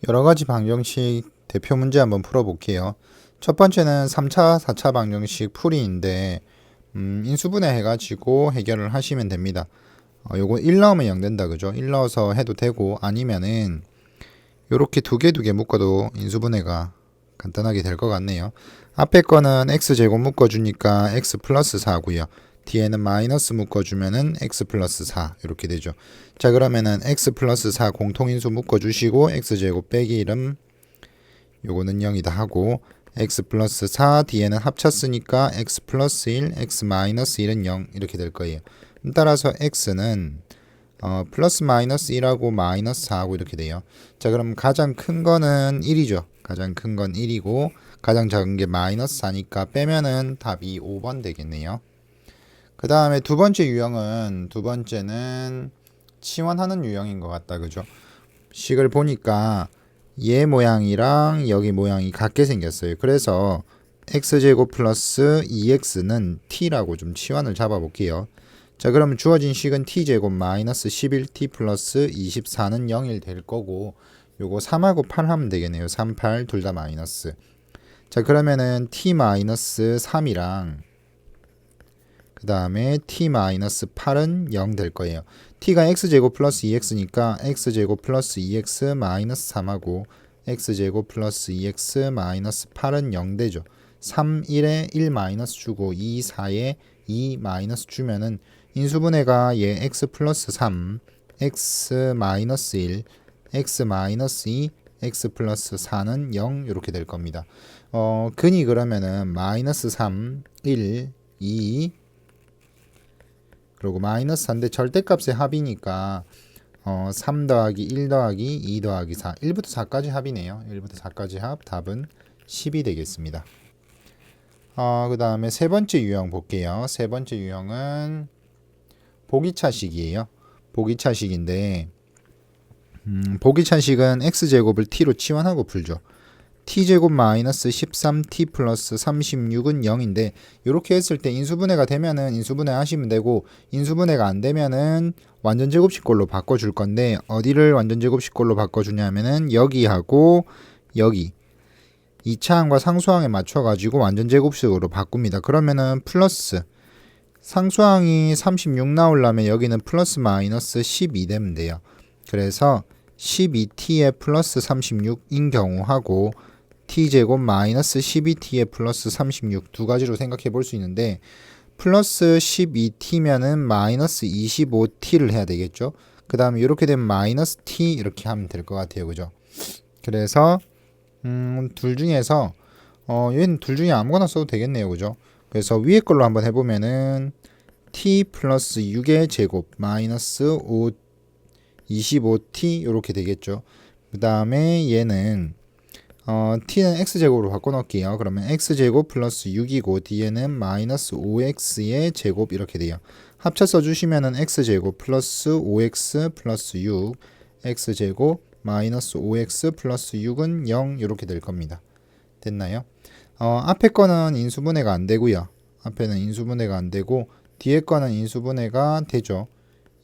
여러 가지 방정식 대표 문제 한번 풀어볼게요. 첫 번째는 3차, 4차 방정식 풀이인데 인수분해 해가지고 해결을 하시면 됩니다. 요거 1 넣으면 0 된다 그죠? 1 넣어서 해도 되고 아니면은 요렇게 두 개 묶어도 인수분해가 간단하게 될 것 같네요. 앞에 거는 x제곱 묶어주니까 x 플러스 4고요. 뒤에는 마이너스 묶어주면은 x 플러스 4 이렇게 되죠. 자 그러면은 x 플러스 4 공통인수 묶어주시고 x제곱 빼기 1은 요거는 0이다 하고 x 플러스 4 뒤에는 합쳤으니까 x 플러스 1 x 마이너스 1은 0 이렇게 될 거예요. 따라서 x는 플러스 마이너스 1하고 마이너스 4하고 이렇게 돼요. 자 그럼 가장 큰 거는 1이죠. 가장 큰 건 1이고 가장 작은 게 마이너스 4니까 빼면은 답이 5번 되겠네요. 그 다음에 두 번째는 치환하는 유형인 것 같다 그죠? 식을 보니까 얘 모양이랑 여기 모양이 같게 생겼어요. 그래서 x제곱 플러스 2x는 t라고 좀 치환을 잡아 볼게요. 자 그러면 주어진 식은 t제곱 마이너스 11t 플러스 24는 0일 될 거고 요거 3하고 8 하면 되겠네요. 3, 8 둘 다 마이너스. 자 그러면은 t 마이너스 3이랑 그 다음에 t 마이너스 8은 0 될 거예요. t가 x제곱 플러스 2x니까 x제곱 플러스 2x 마이너스 3하고 x제곱 플러스 2x 마이너스 8은 0 되죠. 3, 1에 1 마이너스 주고 2, 4에 2 마이너스 주면은 인수분해가 얘 x 플러스 3, x 마이너스 1, x 마이너스 2, x 플러스 4는 0 이렇게 될 겁니다. 근이 그러면은 마이너스 3, 1, 2 그리고 마이너스 4인데 절대값의 합이니까 3 더하기 1 더하기 2 더하기 4 1부터 4까지 합이네요. 1부터 4까지 합 답은 10이 되겠습니다. 그 다음에 세 번째 유형 볼게요. 세 번째 유형은 보기차식이에요. 보기차식인데 보기차식은 x제곱을 t로 치환하고 풀죠. t제곱 마이너스 13t 플러스 36은 0인데 이렇게 했을 때 인수분해가 되면은 인수분해 하시면 되고 인수분해가 안 되면은 완전제곱식꼴로 바꿔줄 건데 어디를 완전제곱식꼴로 바꿔주냐면은 여기하고 여기 2차항과 상수항에 맞춰가지고 완전제곱식으로 바꿉니다. 그러면은 플러스 상수항이 36 나오려면 여기는 플러스 마이너스 12 되면 돼요. 그래서 12t에 플러스 36인 경우 하고 t제곱 마이너스 12t에 플러스 36 두 가지로 생각해 볼 수 있는데 플러스 12t면은 마이너스 25t를 해야 되겠죠. 그 다음에 이렇게 되면 마이너스 t 이렇게 하면 될 것 같아요. 그죠? 그래서 둘 중에서 얘는 둘 중에 아무거나 써도 되겠네요. 그죠? 그래서 위에 걸로 한번 해보면은 t 플러스 6의 제곱 마이너스 25t 이렇게 되겠죠. 그 다음에 얘는 t는 x제곱으로 바꿔놓을게요. 그러면 x제곱 플러스 6이고 뒤에는 마이너스 5x의 제곱 이렇게 돼요. 합쳐 써주시면은 x제곱 플러스 5x 플러스 6 x제곱 마이너스 5x 플러스 6은 0 이렇게 될 겁니다. 됐나요? 앞에 거는 인수분해가 안 되고요. 앞에는 인수분해가 안 되고 뒤에 거는 인수분해가 되죠.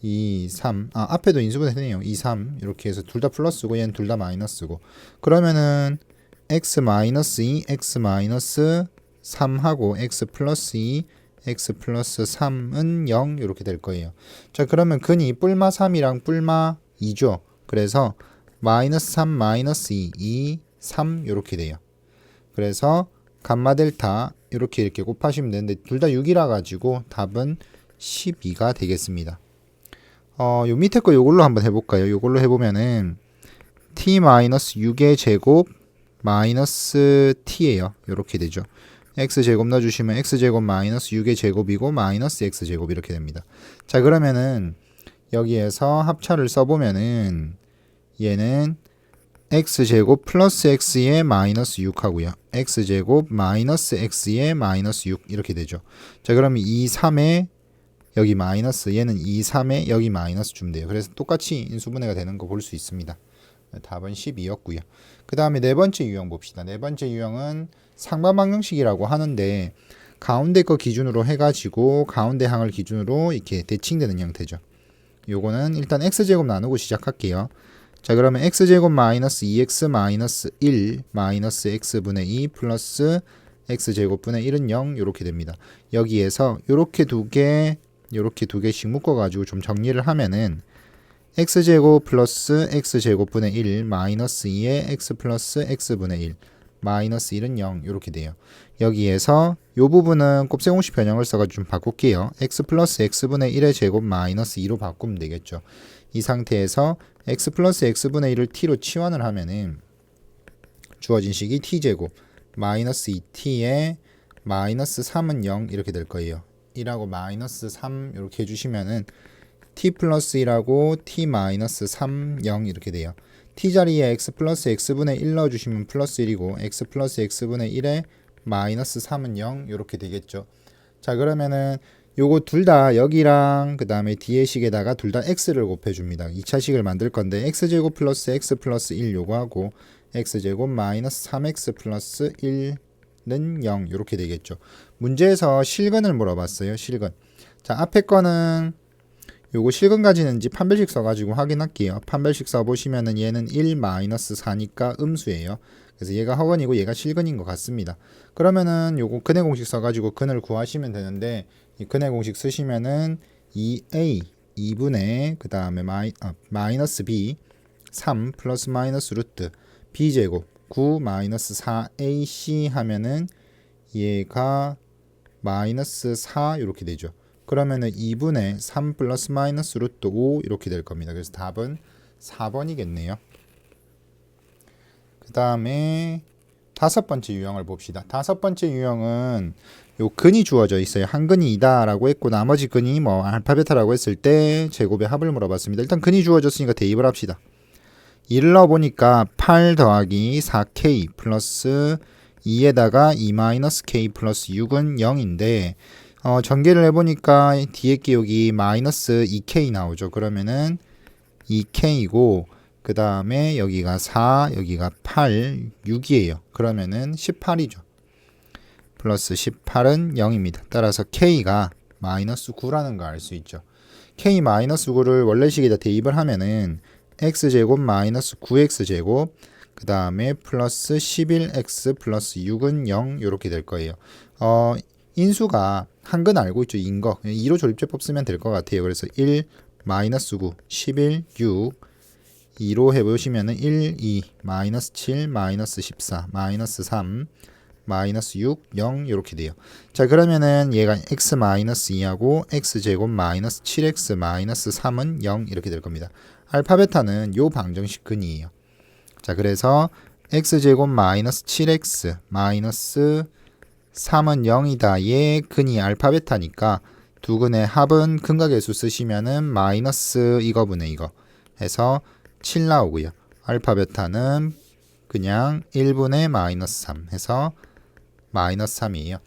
2, 3 앞에도 인수분해 되네요. 2, 3 이렇게 해서 둘 다 플러스고 얘는 둘 다 마이너스고 그러면은 x 마이너스 2, x 마이너스 3하고 x 플러스 2, x 플러스 3은 0 이렇게 될 거예요. 자 그러면 근이 뿔마 3이랑 뿔마 2죠. 그래서 마이너스 3, 마이너스 2, 2, 3 이렇게 돼요. 그래서 감마 델타 이렇게 곱하시면 되는데 둘 다 6이라 가지고 답은 12가 되겠습니다. 요 밑에 거 요걸로 한번 해볼까요? 요걸로 해보면은 t-6의 제곱 마이너스 t예요. 요렇게 되죠. x제곱 넣어주시면 x제곱 마이너스 6의 제곱이고 마이너스 x제곱 이렇게 됩니다. 자 그러면은 여기에서 합차를 써보면은 얘는 x제곱 플러스 x의 마이너스 6 하고요. x제곱 마이너스 x의 마이너스 6 이렇게 되죠. 자 그러면 2, 3에 여기 마이너스 얘는 2, 3에 여기 마이너스 주면 돼요. 그래서 똑같이 인수분해가 되는 거 볼 수 있습니다. 답은 12였고요. 그 다음에 네 번째 유형 봅시다. 네 번째 유형은 상반방정식이라고 하는데 가운데 거 기준으로 해가지고 가운데 항을 기준으로 이렇게 대칭되는 형태죠. 요거는 일단 x제곱 나누고 시작할게요. 자, 그러면 x제곱 마이너스 2x 마이너스 1 마이너스 x분의 2 플러스 x제곱분의 1은 0 이렇게 됩니다. 여기에서 요렇게 두 개씩 묶어가지고 좀 정리를 하면은 x제곱 플러스 x제곱분의 1 마이너스 2의 x 플러스 x분의 1 마이너스 1은 0 이렇게 돼요. 여기에서 요 부분은 곱셈공식 변형을 써가지고 좀 바꿀게요. x 플러스 x분의 1의 제곱 마이너스 2로 바꾸면 되겠죠. 이 상태에서 x 플러스 x분의 1을 t로 치환을 하면은 주어진 식이 t제곱 마이너스 2t에 마이너스 3은 0 이렇게 될 거예요. 1하고 마이너스 3 이렇게 해주시면은 t 플러스 1하고 t 마이너스 3 0 이렇게 돼요. t 자리에 x 플러스 x분의 1 넣어주시면 플러스 1이고 x 플러스 x분의 1에 마이너스 3은 0 이렇게 되겠죠. 자, 그러면은 요거 둘 다 여기랑 그 다음에 뒤에 식에다가 둘 다 x를 곱해줍니다. 2차 식을 만들 건데 x제곱 플러스 x 플러스 1 요거 하고 x제곱 마이너스 3x 플러스 1는 0 이렇게 되겠죠. 문제에서 실근을 물어봤어요. 실근. 자, 앞에 거는 요거 실근 가지는지 판별식 써가지고 확인할게요. 판별식 써보시면은 얘는 1 마이너스 4니까 음수예요. 그래서 얘가 허근이고 얘가 실근인 것 같습니다. 그러면은 요거 근의 공식 써가지고 근을 구하시면 되는데 이 근의 공식 쓰시면은 2a 2분의 그 다음에 마이너스 b 3 플러스 마이너스 루트 b제곱 9 마이너스 4ac 하면은 얘가 마이너스 4 이렇게 되죠. 그러면은 2분의 3 플러스 마이너스 루트 5 이렇게 될 겁니다. 그래서 답은 4번이겠네요. 그 다음에 다섯 번째 유형을 봅시다. 다섯 번째 유형은 요 근이 주어져 있어요. 한 근이 2다라고 했고 나머지 근이 뭐 알파베타라고 했을 때 제곱의 합을 물어봤습니다. 일단 근이 주어졌으니까 대입을 합시다. 2를 넣어보니까 8 더하기 4k 플러스 2에다가 2-k 플러스 6은 0인데 전개를 해보니까 뒤에 게 여기 마이너스 2k 나오죠. 그러면은 2k이고 그 다음에 여기가 4 여기가 8 6이에요. 그러면은 18이죠. 플러스 18은 0입니다. 따라서 k가 마이너스 9라는 거 알 수 있죠. k 마이너스 9를 원래식에다 대입을 하면은 x제곱 마이너스 9x제곱 그 다음에 플러스 11x 플러스 6은 0 이렇게 될 거예요. 인수가 한근 알고 있죠. 인거 2로 조립제법 쓰면 될 것 같아요. 그래서 1 마이너스 9 11 6 2로 해보시면은 1 2 마이너스 7 마이너스 14 마이너스 3 마이너스 6 0 이렇게 돼요. 자, 그러면은 얘가 x 마이너스 2하고 x제곱 마이너스 7x 마이너스 3은 0 이렇게 될 겁니다. 알파베타는 요 방정식 근이에요. 자, 그래서 x제곱 마이너스 7x 마이너스 3은 0이다. 얘 근이 알파베타니까 두 근의 합은 근각계수 쓰시면은 마이너스 이거분의 이거 해서 7 나오고요. 알파베타는 그냥 1분의 마이너스 3 해서 마이너스 3이에요.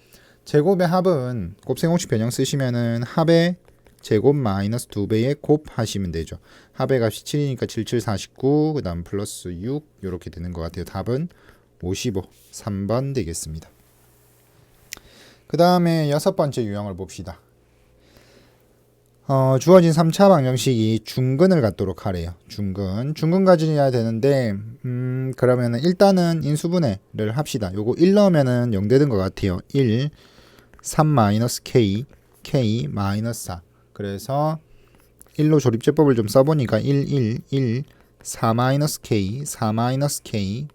제곱의 합은 곱셈공식 변형 쓰시면은 합의 제곱 마이너스 2배의 곱 하시면 되죠. 합의 값이 7이니까 7, 7, 49, 그 다음 플러스 6 이렇게 되는 것 같아요. 답은 55, 3번 되겠습니다. 그 다음에 여섯 번째 유형을 봅시다. 주어진 3차 방정식이 중근을 갖도록 하래요. 중근 가져야 되는데 그러면은 일단은 인수분해를 합시다. 요거 1 넣으면은 0 되는 것 같아요. 1, 3-k, k 마이너스 4. 그래서 1로 조립제법을 좀 써보니까 1, 1, 1, 4-k, 4-k,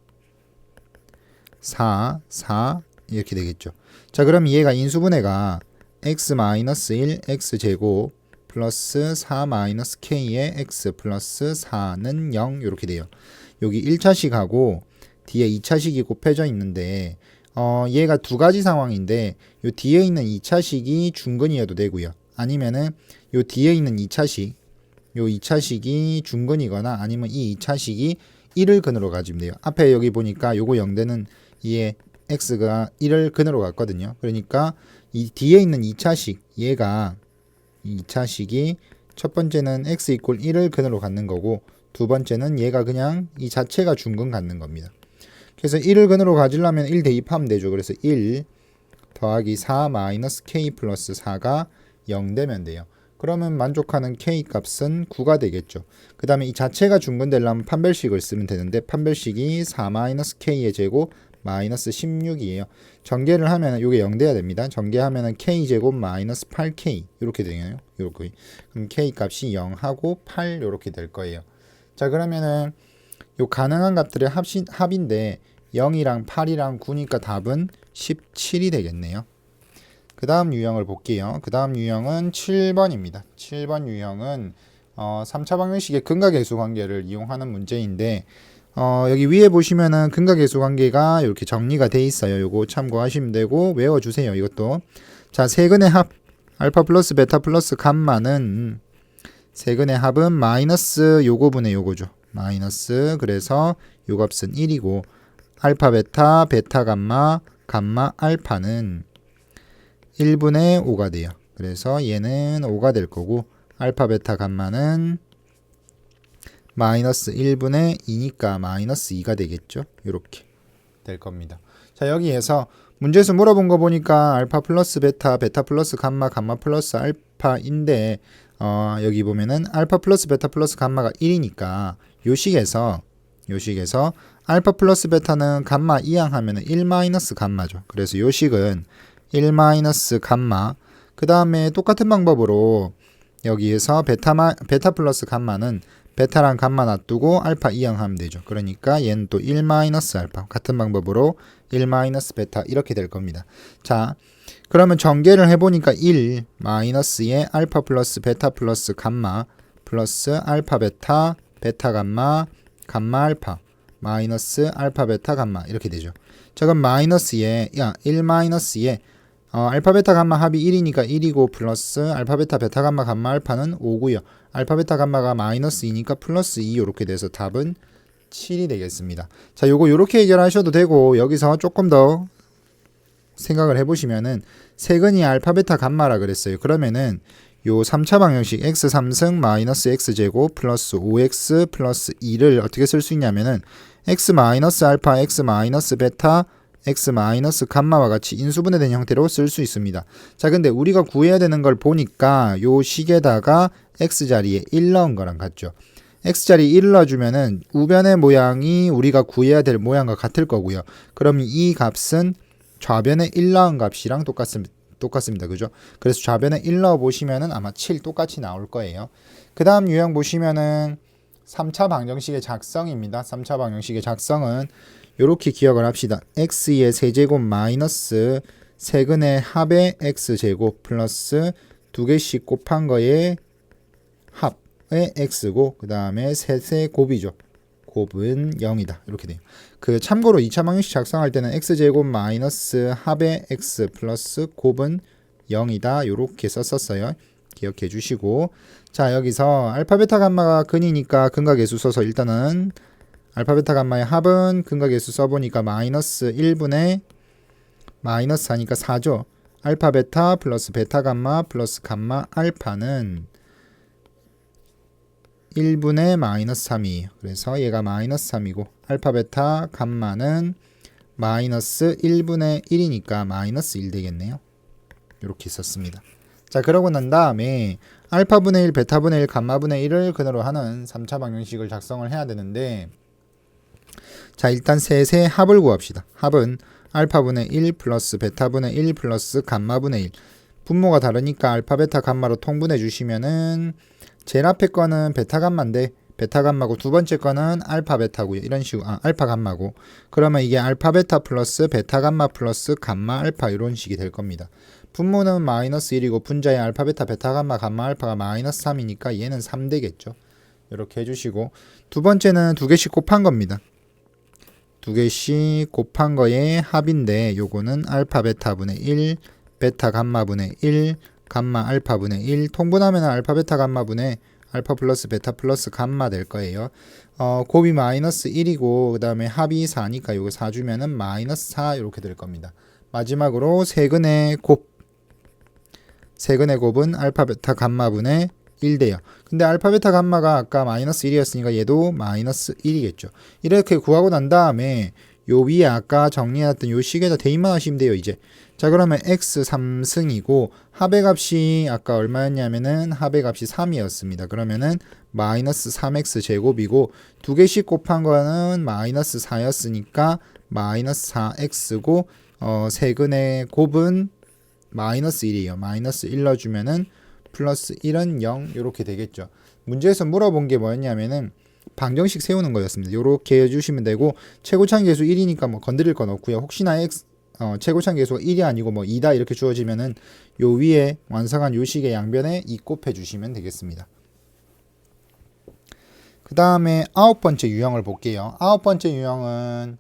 4, 4 이렇게 되겠죠. 자, 그럼 얘가 인수분해가 x-1 x제곱 플러스 4-k의 x 플러스 4는 0 이렇게 돼요. 여기 1차식하고 뒤에 2차식이 곱해져 있는데 얘가 두 가지 상황인데 요 뒤에 있는 2차식이 중근이어도 되고요. 아니면은 요 뒤에 있는 2차식 요 2차식이 중근이거나 아니면 이 2차식이 1을 근으로 가지면 돼요. 앞에 여기 보니까 요거 0되는 얘 x가 1을 근으로 갔거든요. 그러니까 이 뒤에 있는 2차식 얘가 2차식이 첫 번째는 x 이퀄 1을 근으로 갖는 거고 두 번째는 얘가 그냥 이 자체가 중근 갖는 겁니다. 그래서 1을 근으로 가지려면 1 대입하면 되죠. 그래서 1 더하기 4 마이너스 k 플러스 4가 0 되면 돼요. 그러면 만족하는 k 값은 9가 되겠죠. 그 다음에 이 자체가 중근되려면 판별식을 쓰면 되는데 판별식이 4-k의 제곱 마이너스 16이에요. 전개를 하면 이게 0 돼야 됩니다. 전개하면 k제곱 마이너스 8k 이렇게 되네요. 이렇게. 그럼 k 값이 0하고 8 이렇게 될 거예요. 자, 그러면은 요 가능한 값들의 합인데 0이랑 8이랑 9니까 답은 17이 되겠네요. 그 다음 유형을 볼게요. 그 다음 유형은 7번입니다. 7번 유형은 3차 방정식의 근각계수 관계를 이용하는 문제인데 여기 위에 보시면은 근각계수 관계가 이렇게 정리가 돼 있어요. 요거 참고하시면 되고 외워주세요. 이것도. 자, 세근의 합 알파 플러스 베타 플러스 감마는 세근의 합은 마이너스 요거분의 요거죠. 마이너스 그래서 요 값은 1이고 알파 베타 베타 감마 감마 알파는 1분의 5가 돼요. 그래서 얘는 5가 될 거고 알파 베타 감마는 마이너스 1분의 2니까 마이너스 2가 되겠죠. 이렇게 될 겁니다. 자, 여기에서 문제수 물어본 거 보니까 알파 플러스 베타 베타 플러스 감마 감마 플러스 알파인데 여기 보면은 알파 플러스 베타 플러스 감마가 1이니까 요 식에서 알파 플러스 베타는 감마 이항하면은 1 마이너스 감마죠. 그래서 요 식은 1 마이너스 감마. 그 다음에 똑같은 방법으로 여기에서 베타 플러스 감마는 베타랑 감마 놔두고 알파 이항하면 되죠. 그러니까 얘는 또 1 마이너스 알파. 같은 방법으로 1 마이너스 베타 이렇게 될 겁니다. 자, 그러면 전개를 해보니까 1 마이너스에 알파 플러스 베타 플러스 감마 플러스 알파 베타 베타 감마 감마 알파 마이너스 알파 베타 감마 이렇게 되죠. 자, 그럼 마이너스에 1 마이너스에 알파 베타 감마 합이 1이니까 1이고 플러스 알파 베타 베타 감마 감마 알파는 5고요. 알파 베타 감마가 마이너스 2니까 플러스 2 이렇게 돼서 답은 7이 되겠습니다. 자, 요거 요렇게 해결하셔도 되고 여기서 조금 더 생각을 해보시면은 세근이 알파 베타 감마라 그랬어요. 그러면은 요 3차 방정식 x 3승 마이너스 x제곱 플러스 5x 플러스 2를 어떻게 쓸 수 있냐면은 x 마이너스 알파 x 마이너스 베타 x 마이너스 감마와 같이 인수분해된 형태로 쓸 수 있습니다. 자, 근데 우리가 구해야 되는 걸 보니까 요 식에다가 x자리에 1 넣은 거랑 같죠. x자리에 1을 넣어주면은 우변의 모양이 우리가 구해야 될 모양과 같을 거고요. 그럼 이 값은 좌변에 1 넣은 값이랑 똑같습니다. 그죠? 그래서 좌변에 1 넣어 보시면은 아마 7 똑같이 나올 거예요. 그 다음 유형 보시면은 3차 방정식의 작성입니다. 3차 방정식의 작성은 이렇게 기억을 합시다. x의 세제곱 마이너스 세근의 합의 x제곱 플러스 두 개씩 곱한 거의 합의 x고 그 다음에 셋의 곱이죠. 곱은 0이다. 이렇게 돼요. 그 참고로 2차 방정식 작성할 때는 x제곱 마이너스 합의 x 플러스 곱은 0이다. 이렇게 썼었어요. 기억해 주시고 자, 여기서 알파 베타 감마가 근이니까 근각계수 써서 일단은 알파 베타 감마의 합은 근각계수 써보니까 마이너스 1분의 마이너스 4니까 4죠. 알파 베타 플러스 베타 감마 플러스 감마 알파는 1분의 마이너스 3이에요. 그래서 얘가 마이너스 3이고 알파 베타 감마는 마이너스 1분의 1이니까 마이너스 1 되겠네요. 이렇게 썼습니다. 자, 그러고 난 다음에 알파분의 1, 베타분의 1, 감마분의 1을 근으로 하는 3차 방정식을 작성을 해야 되는데 자, 일단 셋의 합을 구합시다. 합은 알파분의 1 플러스 베타분의 1 플러스 감마분의 1 분모가 다르니까 알파 베타 감마로 통분해 주시면은 제일 앞에 거는 베타 감마인데 베타 감마고 두 번째 거는 알파 베타고요. 이런 식으로 알파 감마고 그러면 이게 알파 베타 플러스 베타 감마 플러스 감마 알파 이런 식이 될 겁니다. 분모는 마이너스 1이고 분자의 알파 베타 베타 감마 감마 알파가 마이너스 3이니까 얘는 3 되겠죠. 이렇게 해주시고 두 번째는 두 개씩 곱한 겁니다. 두 개씩 곱한 거의 합인데 요거는 알파 베타분의 1 베타 감마분의 1 감마 알파분의 1 통분하면 알파 베타 감마분의 알파 플러스 베타 플러스 감마 될 거예요. 곱이 마이너스 1이고 그 다음에 합이 4니까 요거 4 주면은 마이너스 4 이렇게 될 겁니다. 마지막으로 세근의 곱은 알파 베타 감마분의 1 돼요. 근데 알파 베타 감마가 아까 마이너스 1이었으니까 얘도 마이너스 1이겠죠. 이렇게 구하고 난 다음에 요 위에 아까 정리해놨던 요 식에다 대입만 하시면 돼요 이제. 자 그러면 x 3승이고 합의 값이 아까 얼마였냐면은 합의 값이 3이었습니다. 그러면은 마이너스 3x 제곱이고 두 개씩 곱한 거는 마이너스 4였으니까 마이너스 4x고 세근의 곱은 마이너스 1이에요. 마이너스 1 넣어주면은 플러스 1은 0 이렇게 되겠죠. 문제에서 물어본 게 뭐였냐면은 방정식 세우는 거였습니다. 요렇게 해주시면 되고 최고차항 계수 1이니까 뭐 건드릴 건 없고요. 혹시나 최고차항 계수가 1이 아니고 뭐 2다 이렇게 주어지면은 요 위에 완성한 요 식의 양변에 2 곱해 주시면 되겠습니다. 그 다음에 9번째 유형을 볼게요. 9번째 유형은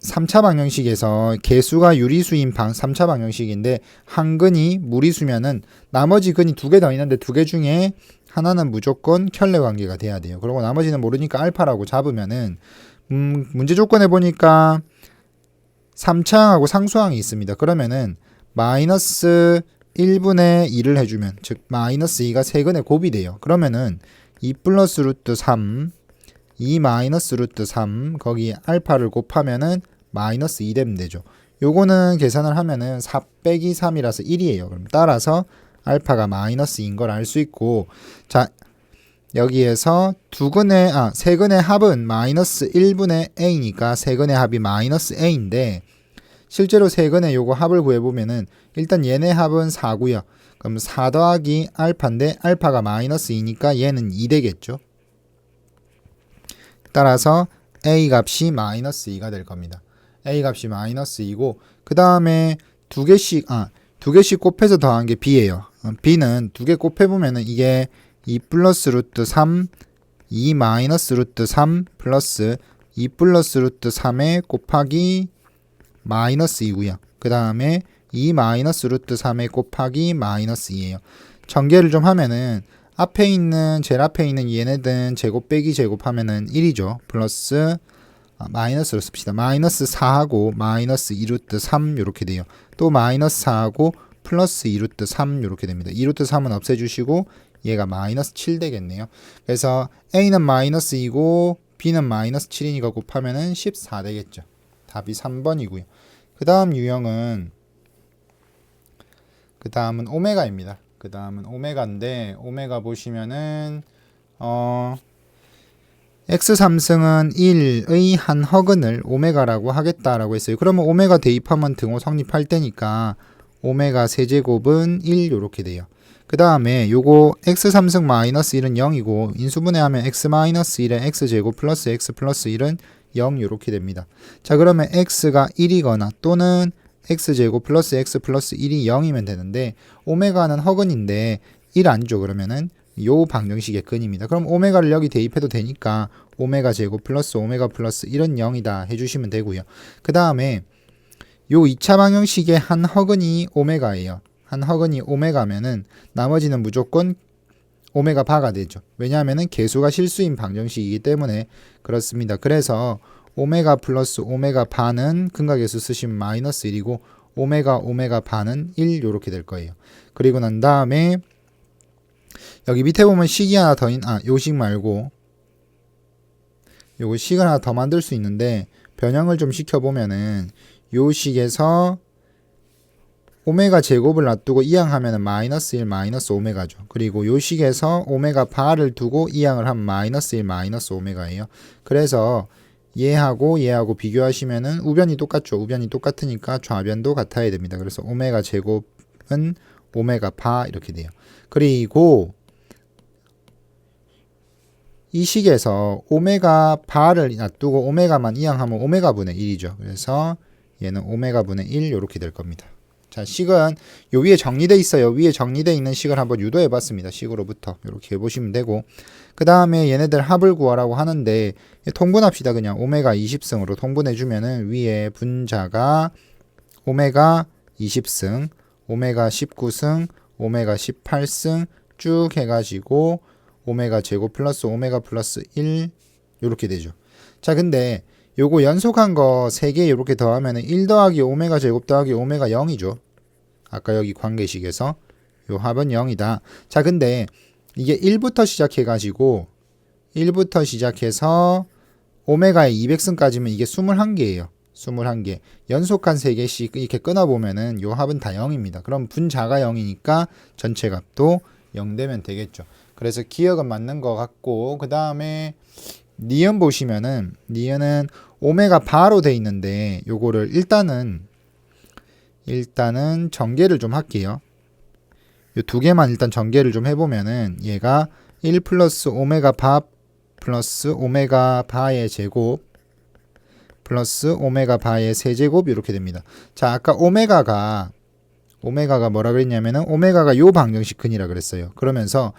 3차 방정식에서 개수가 유리수인 3차 방정식인데 한 근이 무리수면은 나머지 근이 두 개 더 있는데 두 개 중에 하나는 무조건 켤레 관계가 돼야 돼요. 그리고 나머지는 모르니까 알파라고 잡으면은 문제 조건에 보니까 3차항하고 상수항이 있습니다. 그러면은 마이너스 1분의 2를 해주면 즉 마이너스 2가 세근의 곱이 돼요. 그러면은 2 플러스 루트 3 2 마이너스 루트 3 거기 알파를 곱하면은 마이너스 2 되면 되죠. 요거는 계산을 하면은 4 빼기 3이라서 1이에요. 그럼 따라서 알파가 마이너스 2인 걸 알 수 있고 자 여기에서 세근의 합은 마이너스 1분의 a니까 세근의 합이 마이너스 a인데 실제로 세근의 요거 합을 구해보면은 일단 얘네 합은 4고요. 그럼 4 더하기 알파인데 알파가 마이너스 2니까 얘는 2 되겠죠. 따라서 a 값이 마이너스 2가 될 겁니다. a 값이 마이너스 2고 그 다음에 두 개씩 곱해서 더한 게 b예요. b는 두 개 곱해보면은 이게 2 플러스 루트 3 2 마이너스 루트 3 플러스 2 플러스 루트 3에 곱하기 마이너스 2고요. 그 다음에 2 마이너스 루트 3에 곱하기 마이너스 2예요. 전개를 좀 하면은 제일 앞에 있는 얘네들은 제곱 빼기 제곱하면은 1이죠. 플러스 마이너스로 씁시다. 마이너스 4하고 마이너스 2루트 3 이렇게 돼요. 또 마이너스 4하고 플러스 2루트 3 이렇게 됩니다. 2루트 3은 없애주시고 얘가 마이너스 7 되겠네요. 그래서 A는 마이너스 2고 B는 마이너스 7이니까 곱하면은 14 되겠죠. 답이 3번이고요. 그 다음 유형은 오메가입니다. 그 다음은 오메가인데 오메가 보시면은 x3승은 1의 한 허근을 오메가라고 하겠다라고 했어요. 그러면 오메가 대입하면 등호 성립할 때니까 오메가 세제곱은 1 요렇게 돼요. 그 다음에 요거 x3승 마이너스 1은 0이고 인수분해하면 x 마이너스 1에 x제곱 플러스 x 플러스 1은 0 요렇게 됩니다. 자 그러면 x가 1이거나 또는 x제곱 플러스 x 플러스 1이 0이면 되는데 오메가는 허근인데 1 아니죠. 그러면은 요 방정식의 근입니다. 그럼 오메가를 여기 대입해도 되니까 오메가 제곱 플러스 오메가 플러스 1은 0이다 해주시면 되고요. 그 다음에 요 2차 방정식의 한 허근이 오메가예요. 한 허근이 오메가면은 나머지는 무조건 오메가 바가 되죠. 왜냐하면은 개수가 실수인 방정식이기 때문에 그렇습니다. 그래서 오메가 플러스 오메가 바는 근각계수 쓰시면 마이너스 1이고 오메가 바는 1 요렇게 될 거예요. 그리고 난 다음에 여기 밑에 보면 식이 하나 더 요 식 말고 요거 식을 하나 더 만들 수 있는데 변형을 좀 시켜보면은 요 식에서 오메가 제곱을 놔두고 이항하면 마이너스 1 마이너스 오메가죠. 그리고 요 식에서 오메가 바를 두고 이항을 하면 마이너스 1 마이너스 오메가예요. 그래서 얘하고 비교하시면은 우변이 똑같죠. 우변이 똑같으니까 좌변도 같아야 됩니다. 그래서 오메가 제곱은 오메가 바 이렇게 돼요. 그리고 이 식에서 오메가 바를 놔두고 오메가만 이항하면 오메가 분의 1이죠. 그래서 얘는 오메가 분의 1 이렇게 될 겁니다. 자, 식은 요 위에 정리돼 있어요. 위에 정리돼 있는 식을 한번 유도해 봤습니다. 식으로부터 이렇게 해보시면 되고 그 다음에 얘네들 합을 구하라고 하는데 통분합시다. 그냥 오메가 20승으로 통분해 주면은 위에 분자가 오메가 20승, 오메가 19승, 오메가 18승 쭉 해가지고 오메가 제곱 플러스 오메가 플러스 1 이렇게 되죠. 자, 근데 요거 연속한 거 3개 이렇게 더하면 1 더하기 오메가 제곱 더하기 오메가 0이죠. 아까 여기 관계식에서 요 합은 0이다. 자, 근데 이게 1부터 시작해가지고 1부터 시작해서 오메가의 200승까지면 이게 21개예요. 21개. 연속한 3개씩 이렇게 끊어보면은 요 합은 다 0입니다. 그럼 분자가 0이니까 전체 값도 0 되면 되겠죠. 그래서 기억은 맞는 것 같고, 그 다음에 니은 보시면은 니은은 오메가 바로 돼 있는데 요거를 일단은 전개를 좀 할게요. 요 두 개만 일단 전개를 좀 해보면은 얘가 1 플러스 오메가 바 플러스 오메가 바의 제곱 플러스 오메가 바의 세제곱 이렇게 됩니다. 자, 아까 오메가가 뭐라 그랬냐면은 오메가가 요 방정식 근이라 그랬어요. 그러면서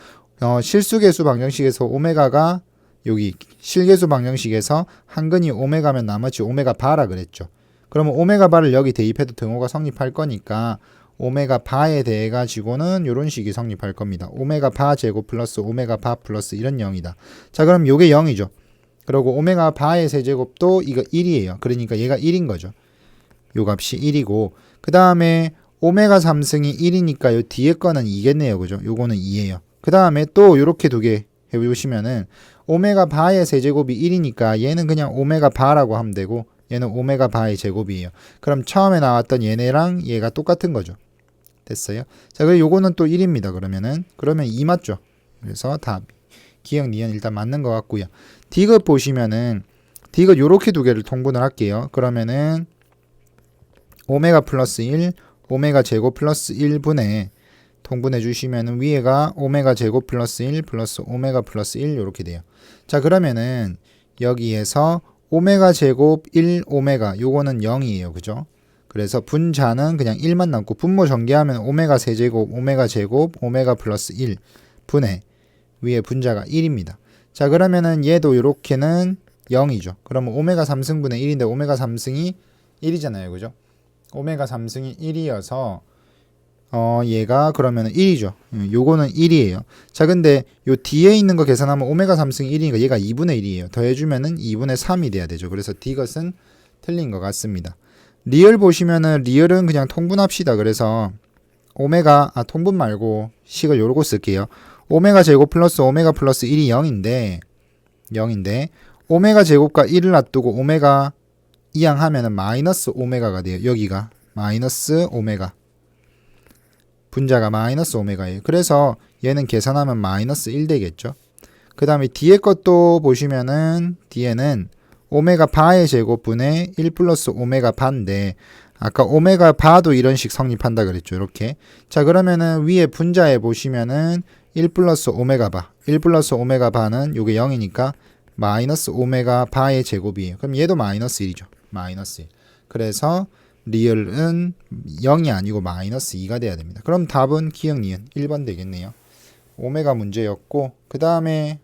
실수계수 방정식에서 오메가가 여기 실계수 방정식에서 한 근이 오메가면 나머지 오메가 바라 그랬죠. 그러면 오메가 바를 여기 대입해도 등호가 성립할 거니까 오메가 바에 대해 가지고는 이런 식이 성립할 겁니다. 오메가 바 제곱 플러스 오메가 바 플러스 이런 0이다. 자, 그럼 요게 0이죠. 그리고 오메가 바의 세제곱도 이거 1이에요. 그러니까 얘가 1인 거죠. 요 값이 1이고, 그 다음에 오메가 3승이 1이니까 요 뒤에 거는 2겠네요. 그죠? 요거는 2예요. 그 다음에 또 요렇게 두 개 해보시면은 오메가 바의 세제곱이 1이니까 얘는 그냥 오메가 바라고 하면 되고, 얘는 오메가 바의 제곱이에요. 그럼 처음에 나왔던 얘네랑 얘가 똑같은 거죠. 됐어요? 자, 그리고 요거는 또 1입니다. 그러면 2 맞죠? 그래서 답. 기억 니은 일단 맞는 것 같고요. 디귿 보시면은 디귿 요렇게 두 개를 통분을 할게요. 그러면은 오메가 플러스 1, 오메가 제곱 플러스 1분의 통분해 주시면은 위에가 오메가 제곱 플러스 1 플러스 오메가 플러스 1 요렇게 돼요. 자, 그러면은 여기에서 오메가 제곱 1 오메가 요거는 0이에요. 그죠? 그래서 분자는 그냥 1만 남고 분모 전개하면 오메가 세제곱 오메가 제곱 오메가 플러스 1 분의 위에 분자가 1입니다. 자, 그러면은 얘도 요렇게는 0이죠. 그러면 오메가 3승분의 1인데 오메가 3승이 1이잖아요. 그죠? 오메가 3승이 1이어서 얘가 그러면은 1이죠. 요거는 1이에요. 자, 근데 요 뒤에 있는 거 계산하면 오메가 3승이 1이니까 얘가 2분의 1이에요. 더해주면은 2분의 3이 돼야 되죠. 그래서 디귿은 틀린 것 같습니다. 리얼 보시면은 리얼은 그냥 통분합시다. 그래서 통분 말고 식을 요러고 쓸게요. 오메가 제곱 플러스 오메가 플러스 1이 0인데 오메가 제곱과 1을 놔두고 오메가 이항하면은 마이너스 오메가가 돼요. 여기가 마이너스 오메가 분자가 마이너스 오메가예요. 그래서 얘는 계산하면 마이너스 1 되겠죠. 그 다음에 뒤에 것도 보시면은 뒤에는 오메가 바의 제곱분의 1 플러스 오메가 바인데 아까 오메가 바도 이런 식 성립한다 그랬죠. 이렇게. 자, 그러면은 위에 분자에 보시면은 1 플러스 오메가 바 1 플러스 오메가 바는 요게 0이니까 마이너스 오메가 바의 제곱이에요. 그럼 얘도 마이너스 1이죠. 마이너스 1. 그래서 리얼은 0이 아니고 마이너스 2가 돼야 됩니다. 그럼 답은 기억 니은 1번 되겠네요. 오메가 문제였고, 그 다음에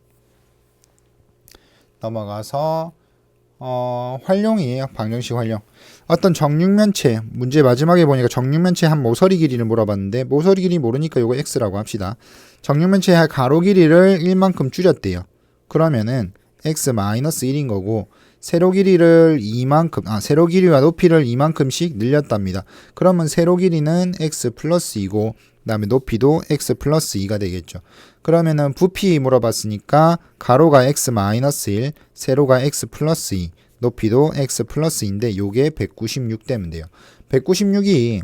넘어가서 활용이에요. 방정식 활용. 어떤 정육면체 문제 마지막에 보니까 정육면체 한 모서리 길이를 물어봤는데 모서리 길이 모르니까 요거 x라고 합시다. 정육면체의 가로 길이를 1만큼 줄였대요. 그러면은 x-1인 거고 세로 길이를 세로 길이와 높이를 2만큼씩 늘렸답니다. 그러면 세로 길이는 x 플러스 2고 그다음에 높이도 x 플러스 2가 되겠죠. 그러면은 부피 물어봤으니까 가로가 x 마이너스 1, 세로가 x 플러스 2, 높이도 x 플러스 2인데 요게 196 되면 돼요. 196이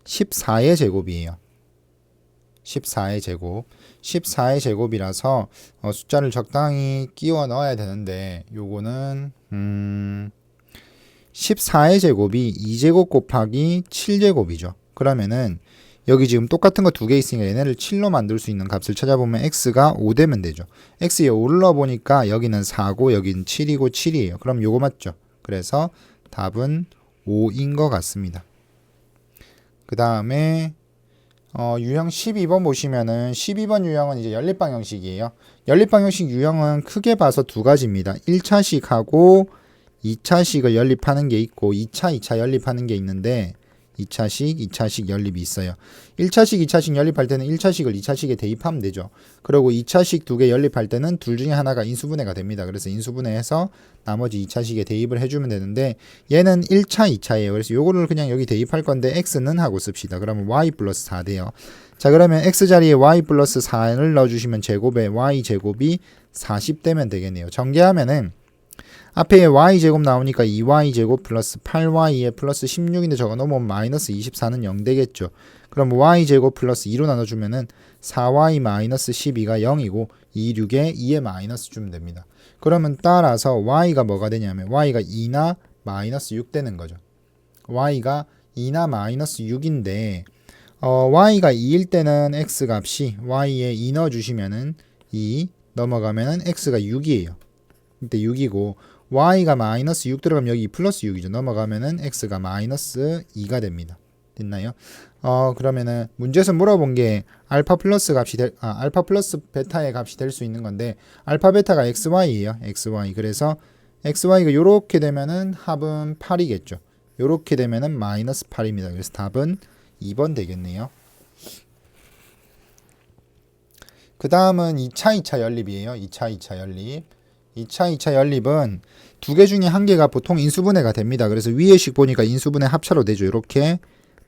14의 제곱이에요. 14의 제곱. 14의 제곱이라서 숫자를 적당히 끼워 넣어야 되는데 요거는 14의 제곱이 2제곱 곱하기 7제곱이죠. 그러면은 여기 지금 똑같은 거 두 개 있으니까 얘네를 7로 만들 수 있는 값을 찾아보면 x가 5 되면 되죠. x에 5를 넣어보니까 여기는 4고 여기는 7이고 7이에요. 그럼 요거 맞죠? 그래서 답은 5인 것 같습니다. 그 다음에 유형 12번 보시면은 12번 유형은 이제 연립방정식이에요. 연립방정식 유형은 크게 봐서 두 가지입니다. 1차식하고 2차식을 연립하는 게 있고 2차 연립하는 게 있는데 2차식 연립이 있어요. 1차식, 2차식 연립할 때는 1차식을 2차식에 대입하면 되죠. 그리고 2차식 두 개 연립할 때는 둘 중에 하나가 인수분해가 됩니다. 그래서 인수분해해서 나머지 2차식에 대입을 해주면 되는데 얘는 1차, 2차예요. 그래서 요거를 그냥 여기 대입할 건데 x는 하고 씁시다. 그러면 y 플러스 4 돼요. 자, 그러면 x 자리에 y 플러스 4를 넣어주시면 제곱에 y 제곱이 40 되면 되겠네요. 전개하면은 앞에 y제곱 나오니까 2y제곱 플러스 8y에 플러스 16인데 저거 넘으면 마이너스 24는 0 되겠죠. 그럼 y제곱 플러스 2로 나눠주면은 4y 마이너스 12가 0이고 2, 6에 2에 마이너스 주면 됩니다. 그러면 따라서 y가 뭐가 되냐면 y가 2나 마이너스 6 되는 거죠. y가 2나 마이너스 6인데 y가 2일 때는 x값이 y에 2 넣어주시면은 2 넘어가면은 x가 6이에요. 이때 6이고 y가 마이너스 6 들어가면 여기 플러스 6이죠. 넘어가면은 x가 마이너스 2가 됩니다. 됐나요? 그러면은 문제에서 물어본 게 알파 플러스 베타의 값이 될 수 있는 건데 알파 베타가 xy예요. xy. 그래서 xy가 요렇게 되면은 합은 8이겠죠. 요렇게 되면은 마이너스 8입니다. 그래서 답은 2번 되겠네요. 그 다음은 2차 연립이에요. 2차 연립. 2차 연립은 두 개 중에 한 개가 보통 인수분해가 됩니다. 그래서 위에 식 보니까 인수분해 합차로 되죠. 이렇게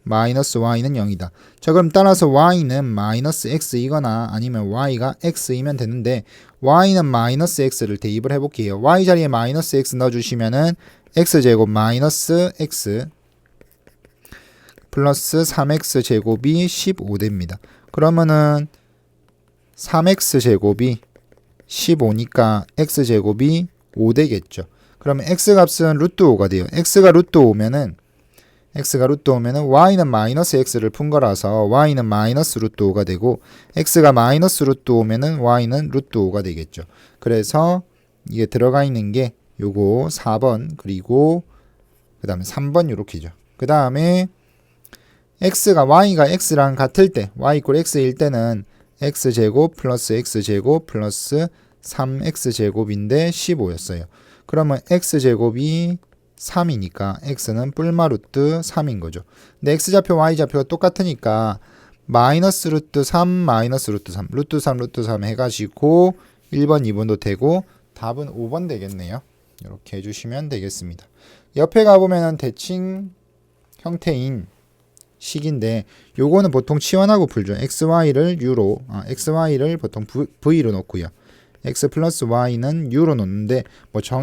마이너스 y는 0이다. 자, 그럼 따라서 y는 마이너스 x이거나 아니면 y가 x이면 되는데 y는 마이너스 x를 대입을 해볼게요. y 자리에 마이너스 x 넣어주시면은 x제곱 마이너스 x 플러스 3x 제곱이 15 됩니다. 그러면은 3x 제곱이 15니까 x 제곱이 5 되겠죠. 그러면 x 값은 루트 5가 돼요. x가 루트 5면은 y는 마이너스 x를 푼 거라서 y는 마이너스 루트 5가 되고 x가 마이너스 루트 5면은 y는 루트 5가 되겠죠. 그래서 이게 들어가 있는 게 요거 4번 그리고 그 다음에 3번 요렇게죠. 그 다음에 y가 x랑 같을 때 y 이퀄 x일 때는 x제곱 플러스 x제곱 플러스 3x제곱인데 15였어요. 그러면 x제곱이 3이니까 x는 뿔마 루트 3인 거죠. 근데 x좌표 y좌표가 똑같으니까 마이너스 루트 3 마이너스 루트 3 루트 3 루트 3 해가지고 1번 2번도 되고 답은 5번 되겠네요. 이렇게 해주시면 되겠습니다. 옆에 가보면은 대칭 형태인 식인데 요거는 보통 치환하고 풀죠. xy를 xy를 보통 v로 놓고요. x 플러스 y는 u로 놓는데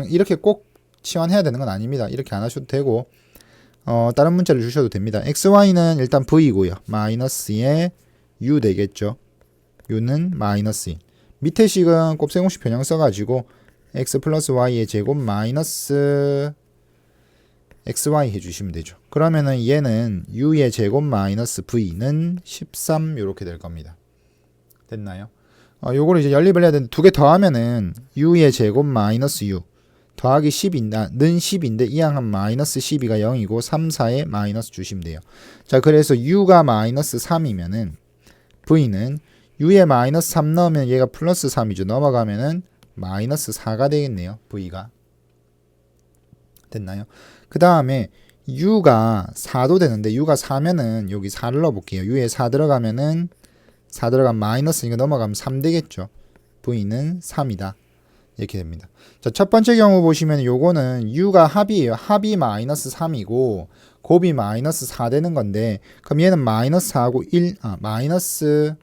이렇게 꼭 치환해야 되는 건 아닙니다. 이렇게 안 하셔도 되고 다른 문자를 주셔도 됩니다. xy는 일단 v고요. 마이너스에 u 되겠죠. u는 마이너스 1. 밑에 식은 곱셈공식 변형 써가지고 x 플러스 y의 제곱 마이너스 xy 해주시면 되죠. 그러면은 얘는 u의 제곱 마이너스 v는 13 이렇게 될 겁니다. 됐나요? 요거를 이제 연립을 해야 되는데 두 개 더하면은 u의 제곱 마이너스 u 더하기 10는 10인데 이항한 마이너스 12가 0이고 3, 4에 마이너스 주시면 돼요. 자, 그래서 u가 마이너스 3이면은 v는 u에 마이너스 3 넣으면 얘가 플러스 3이죠. 넘어가면은 마이너스 4가 되겠네요. v가. 됐나요? 그 다음에 u가 4도 되는데 u가 4면은 여기 4를 넣어볼게요. u에 4 들어가면은 4 들어가면 마이너스니까 넘어가면 3 되겠죠. v는 3이다. 이렇게 됩니다. 자, 첫 번째 경우 보시면 요거는 u가 합이에요. 합이 마이너스 3이고 곱이 마이너스 4 되는 건데 그럼 얘는 마이너스 4하고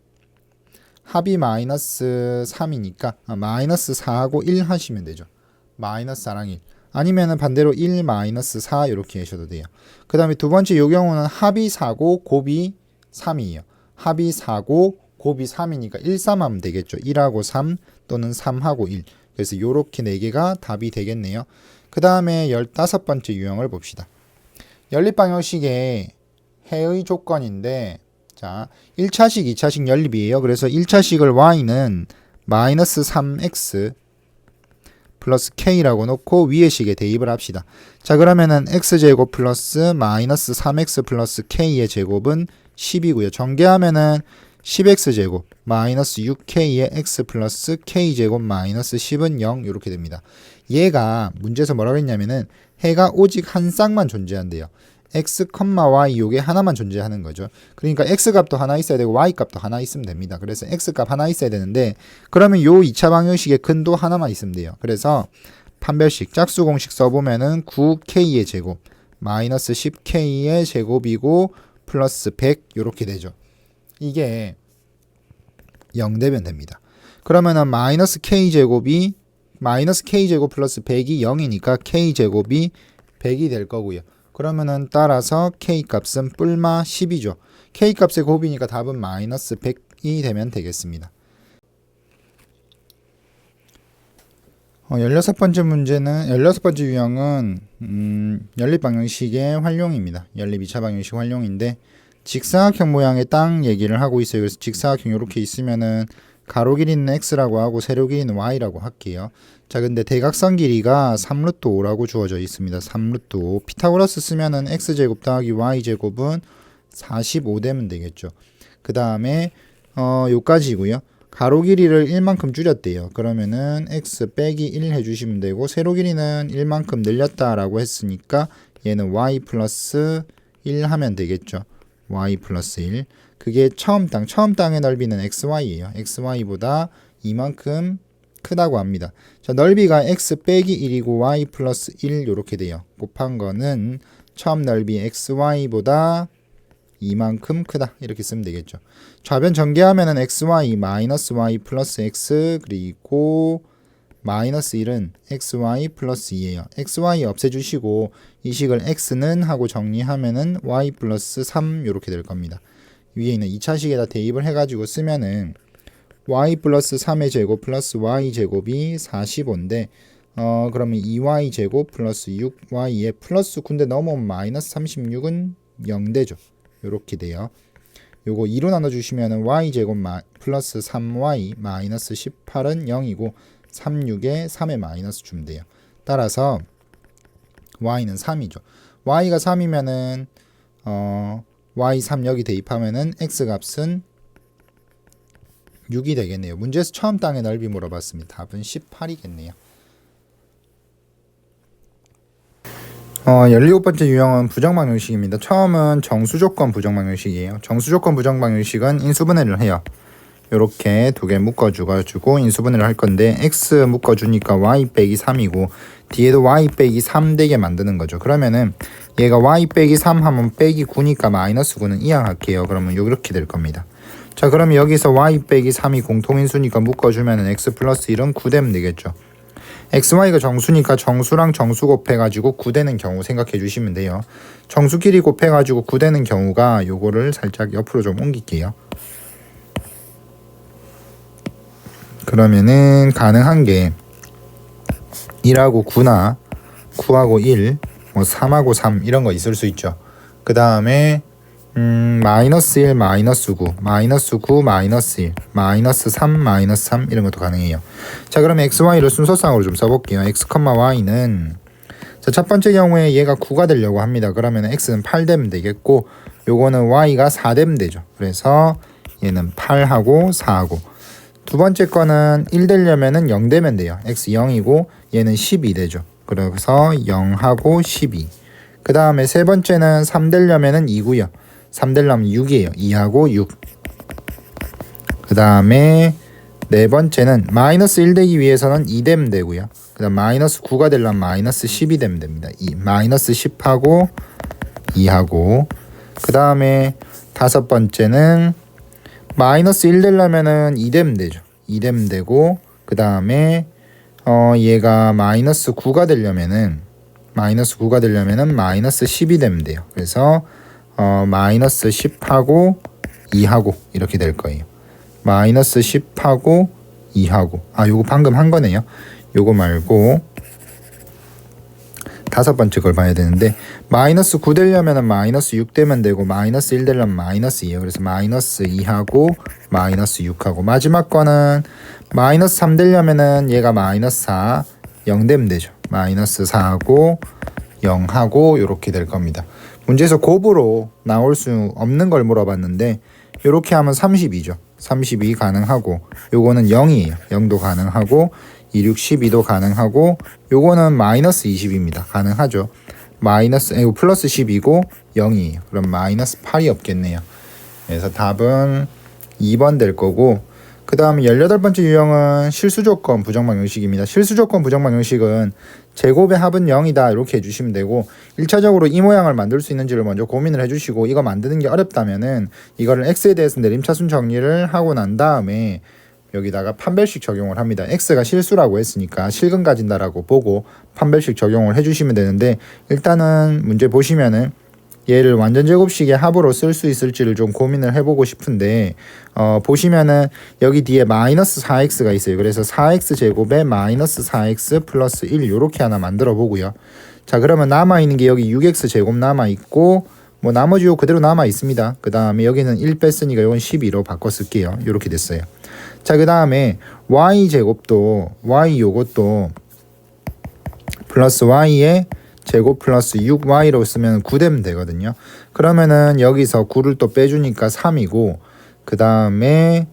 합이 마이너스 3이니까 마이너스 4하고 1 하시면 되죠. 마이너스 4랑 1. 아니면은 반대로 1 마이너스 4 이렇게 하셔도 돼요. 그 다음에 두 번째 요 경우는 합이 4고 곱이 3이에요. 합이 4고 곱이 3이니까 1, 3 하면 되겠죠. 1하고 3 또는 3하고 1. 그래서 요렇게 4개가 답이 되겠네요. 그 다음에 15번째 유형을 봅시다. 연립방정식의 해의 조건인데 자 1차식, 2차식 연립이에요. 그래서 1차식을 y는 마이너스 3x 플러스 k라고 놓고 위의 식에 대입을 합시다. 자, 그러면은 x제곱 플러스 마이너스 3x 플러스 k의 제곱은 10이고요. 전개하면은 10x제곱 마이너스 6k의 x 플러스 k제곱 마이너스 10은 0 이렇게 됩니다. 얘가 문제에서 뭐라고 했냐면은 해가 오직 한 쌍만 존재한대요. x, y 요게 하나만 존재하는 거죠. 그러니까 x 값도 하나 있어야 되고 y 값도 하나 있으면 됩니다. 그래서 x 값 하나 있어야 되는데 그러면 요 2차 방정식의 근도 하나만 있으면 돼요. 그래서 판별식 짝수 공식 써보면은 9k의 제곱 마이너스 10k의 제곱이고 플러스 100 요렇게 되죠. 이게 0 되면 됩니다. 그러면은 마이너스 k 제곱이 마이너스 k제곱 플러스 100이 0이니까 k제곱이 100이 될 거고요. 그러면은 따라서 k 값은 뿔마 10이죠. k 값의 곱이니까 답은 마이너스 100이 되면 되겠습니다. 16번째 문제는 16번째 유형은 연립방정식의 활용입니다. 연립 2차 방정식 활용인데 직사각형 모양의 땅 얘기를 하고 있어요. 그래서 직사각형 이렇게 있으면은 가로 길이는 x라고 하고 세로 길이는 y라고 할게요. 자, 근데 대각선 길이가 3루트 5라고 주어져 있습니다. 3루트 5. 피타고라스 쓰면은 x제곱 더하기 y제곱은 45 되면 되겠죠. 그 다음에 요까지고요. 가로 길이를 1만큼 줄였대요. 그러면은 x 빼기 1 해주시면 되고 세로 길이는 1만큼 늘렸다라고 했으니까 얘는 y 플러스 1 하면 되겠죠. y 플러스 1. 그게 처음 땅의 넓이는 xy예요. xy보다 이만큼 크다고 합니다. 자, 넓이가 x 빼기 1이고 y 플러스 1 이렇게 돼요. 곱한 거는 처음 넓이 xy보다 이만큼 크다 이렇게 쓰면 되겠죠. 좌변 전개하면은 xy 마이너스 y 플러스 x 그리고 마이너스 1은 xy 플러스 2예요. xy 없애주시고 이 식을 x는 하고 정리하면은 y 플러스 3 이렇게 될 겁니다. 위에 있는 2차식에다 대입을 해가지고 쓰면은 y 플러스 3의 제곱 플러스 y 제곱이 45인데 그러면 2y 제곱 플러스 6y에 플러스 9인데 넘어오면 마이너스 36은 0되죠. 이렇게 돼요. 요거 2로 나눠주시면은 y 제곱 플러스 3y 마이너스 18은 0이고 36에 3에 마이너스 주면 돼요. 따라서 y는 3이죠. y가 3이면은 y3 여기 대입하면은 x 값은 6이 되겠네요. 문제에서 처음 땅의 넓이 물어봤습니다. 답은 18이겠네요. 17번째 유형은 부정방정식입니다. 처음은 정수조건 부정방정식이에요. 정수조건 부정방정식은 인수분해를 해요. 요렇게 두 개 묶어주고 인수분해를 할 건데 x 묶어주니까 y 빼기 3이고 뒤에도 y 빼기 3 되게 만드는 거죠. 그러면은 얘가 y 빼기 3 하면 빼기 9니까 마이너스 9는 이항할게요. 그러면 이렇게 될 겁니다. 자, 그러면 여기서 y 빼기 3이 공통인수니까 묶어주면은 x 플러스 1은 9 되면 되겠죠. xy가 정수니까 정수랑 정수 곱해가지고 9 되는 경우 생각해 주시면 돼요. 정수끼리 곱해가지고 9 되는 경우가 요거를 살짝 옆으로 좀 옮길게요. 그러면은 가능한 게 1하고 9나 9하고 1, 뭐 3하고 3 이런 거 있을 수 있죠. 그 다음에 마이너스 1, 마이너스 9, 마이너스 9, 마이너스 1, 마이너스 3, 마이너스 3 이런 것도 가능해요. 자, 그러면 x, y를 순서상으로 좀 써볼게요. x, y는 자, 첫 번째 경우에 얘가 9가 되려고 합니다. 그러면 x는 8 되면 되겠고 요거는 y가 4 되면 되죠. 그래서 얘는 8하고 4하고 두 번째 거는 1 되려면은 0 되면 돼요. x 0이고 얘는 12 되죠. 그래서 0하고 12. 그 다음에 세 번째는 3 되려면은 2고요. 3 되려면 6이에요. 2하고 6. 그 다음에 네 번째는 마이너스 1 되기 위해서는 2 되면 되고요. 그 다음 마이너스 9가 되려면 마이너스 10이 되면 됩니다. 마이너스 10하고 2하고 그 다음에 다섯 번째는 마이너스 1 되려면은 2 되면 되죠. 2 되면 되고 그 다음에 얘가 마이너스 9가 되려면은 마이너스 10이 되면 돼요. 그래서 마이너스 10하고 2하고 이렇게 될 거예요. 마이너스 10하고 2하고 요거 방금 한 거네요. 요거 말고 다섯 번째 걸 봐야 되는데 마이너스 9 되려면 마이너스 6 되면 되고 마이너스 1 되려면 마이너스 2예요. 그래서 마이너스 2하고 마이너스 6하고 마지막 거는 마이너스 3 되려면은 얘가 마이너스 4 0 되면 되죠. 마이너스 4하고 0하고 이렇게 될 겁니다. 문제에서 곱으로 나올 수 없는 걸 물어봤는데 이렇게 하면 32죠. 32 가능하고 요거는 0이에요. 0도 가능하고 2, 6, 12도 가능하고 요거는 마이너스 20입니다. 가능하죠. 이거 플러스 10이고 0이에요. 그럼 마이너스 8이 없겠네요. 그래서 답은 2번 될 거고 그 다음에 18번째 유형은 실수조건 부정방정식입니다. 실수조건 부정방정식은 제곱의 합은 0이다 이렇게 해주시면 되고 1차적으로 이 모양을 만들 수 있는지를 먼저 고민을 해주시고 이거 만드는 게 어렵다면은 이거를 x에 대해서 내림차순 정리를 하고 난 다음에 여기다가 판별식 적용을 합니다. x가 실수라고 했으니까 실근 가진다라고 보고 판별식 적용을 해주시면 되는데, 일단은 문제 보시면은 얘를 완전 제곱식의 합으로 쓸 수 있을지를 좀 고민을 해보고 싶은데, 보시면은 여기 뒤에 마이너스 4x가 있어요. 그래서 4x 제곱에 마이너스 4x 플러스 1 요렇게 하나 만들어 보고요. 자, 그러면 남아있는 게 여기 6x 제곱 남아있고, 뭐 나머지 요 그대로 남아 있습니다. 그 다음에 여기는 1 뺐으니까 이건 12로 바꿔 쓸게요. 이렇게 됐어요. 자, 그 다음에 y 제곱도 y 요것도 플러스 y의 제곱 플러스 6y로 쓰면 9 되면 되거든요. 그러면은 여기서 9를 또 빼주니까 3이고, 그 다음에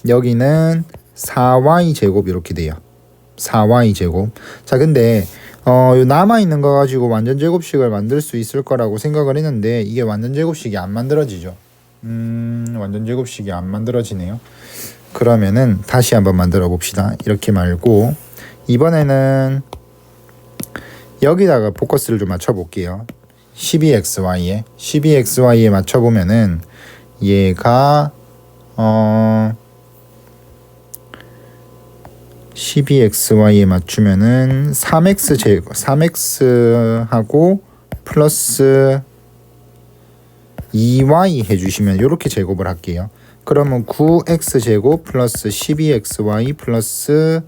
여기는 4y 제곱 이렇게 돼요. 4y 제곱. 자, 근데 요 남아있는 거 가지고 완전 제곱식을 만들 수 있을 거라고 생각을 했는데, 이게 완전 제곱식이 안 만들어지죠. 완전 제곱식이 안 만들어지네요. 그러면은 다시 한번 만들어 봅시다. 이렇게 말고 이번에는 여기다가 포커스를 좀 맞춰 볼게요. 12xy에 맞춰 보면은 얘가 12xy에 맞추면은 3x 제곱 3x하고 플러스 2y 해주시면 이렇게 제곱을 할게요. 그러면 9x 제곱 플러스 12xy 플러스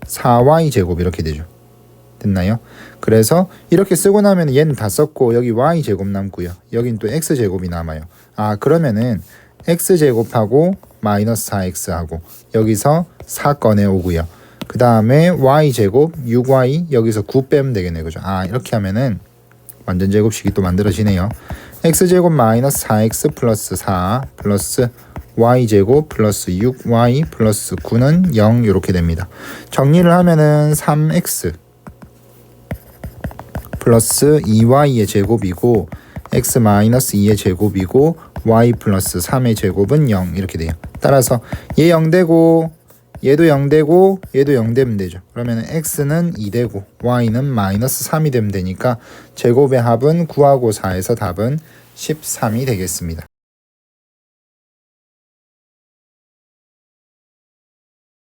4y 제곱 이렇게 되죠. 됐나요? 그래서 이렇게 쓰고 나면 얘는 다 썼고 여기 y 제곱 남고요. 여긴 또 x 제곱이 남아요. 아, 그러면은 x 제곱하고 마이너스 4x하고 여기서 4 꺼내 오고요. 그 다음에 y 제곱 6y 여기서 9 빼면 되겠네요. 그죠? 아, 이렇게 하면은 완전 제곱식이 또 만들어지네요. x 제곱 마이너스 4x 플러스 4 플러스 y 제곱 플러스 6y 플러스 9는 0 이렇게 됩니다. 정리를 하면은 3x 플러스 2y의 제곱이고 x 마이너스 2의 제곱이고 y 플러스 3의 제곱은 0 이렇게 돼요. 따라서 얘 0 되고 얘도 0 되고 얘도 0 되면 되죠. 그러면 x는 2 되고 y는 마이너스 3이 되면 되니까 제곱의 합은 9하고 4에서 답은 13이 되겠습니다.